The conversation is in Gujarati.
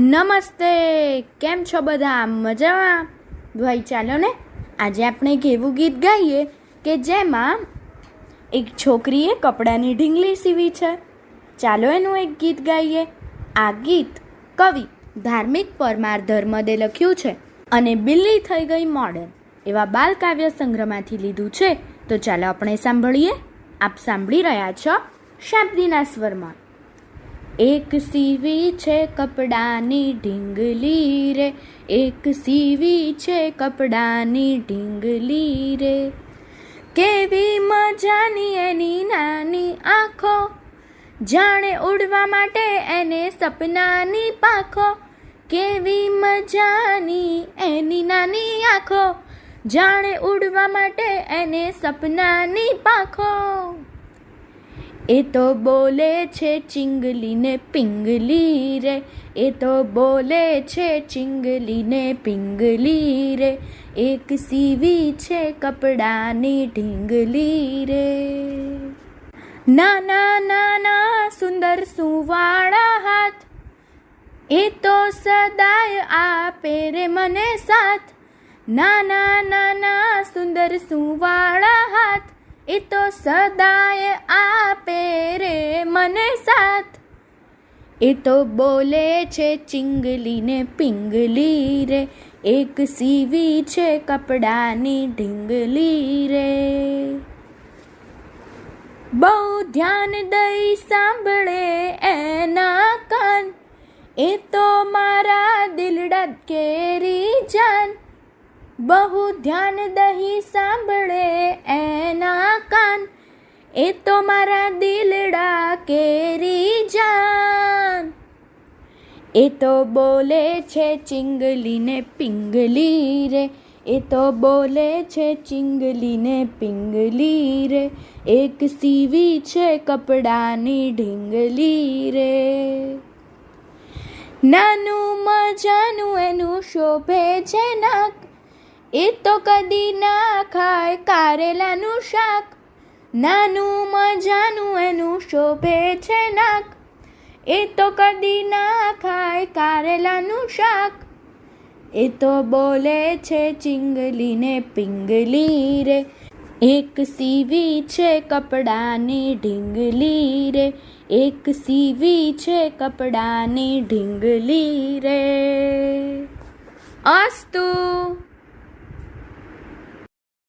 નમસ્તે, કેમ છો બધા? મજામાં? ભાઈ ચાલો ને આજે આપણે એક એવું ગીત ગાઈએ કે જેમાં એક છોકરીએ કપડાની ઢીંગલી સીવી છે. ચાલો એનું એક ગીત ગાઈએ. આ ગીત કવિ ધાર્મિક પરમાર ધર્મદે લખ્યું છે અને બિલ્લી થઈ ગઈ મોડર્ન એવા બાલકાવ્ય સંગ્રહમાંથી લીધું છે. તો ચાલો આપણે સાંભળીએ. આપ સાંભળી રહ્યા છો શાબ્દીના સ્વરમાં. એક સીવી છે કપડાની ઢીંગલી રે, એક સીવી છે કપડાની ઢીંગલી રે, કેવી મજાની એની નાની આંખો, જાણે ઉડવા માટે એને સપનાની પાંખો, કેવી મજાની એની નાની આંખો, જાણે ઉડવા માટે એને સપનાની પાંખો. એ તો બોલે છે ચિંગલી ને પિંગલી રે, એ તો બોલે છે ચિંગલી ને પિંગલી રે, એક સીવી છે કપડાની ઢીંગલી રે. નાના નાના સુંદર સુંવાળા હાથ, એ તો સદાય આપે રે મને સાથ. નાના નાના સુંદર સુંવાળા હાથ, એ તો સદાય આપે રે મને સાથ. એ તો બોલે છે ચિંગલી ને પિંગલી રે, એક સીવી છે કપડાની ઢીંગલી રે. બહુ ધ્યાન દઈ સાંભળે એના કાન, એ તો મારા દિલડા કેરી જાન. બહુ ધ્યાન દહી સાંભળે એના કાન, એ તો મારા દિલડા કેરી જાન. એ તો બોલે છે ચિંગલી ને પિંગલી રે, એ તો બોલે છે ચિંગલી ને પિંગલી રે, એક સીવી છે કપડાની ઢીંગલી રે. નાનું મજાનું એનું શોભે છે નાક, એ તો કદી ના ખાય કારેલાનું શાક. નાનું મજાનું એનું શોભે છે નાક, એ તો કદી ના ખાય કારેલાનું શાક. એ તો બોલે છે ચિંગલી ને પિંગલી રે, એક સીવી છે કપડાની ઢીંગલી રે, એક સીવી છે કપડાની ઢીંગલી રે. અસ્તુ.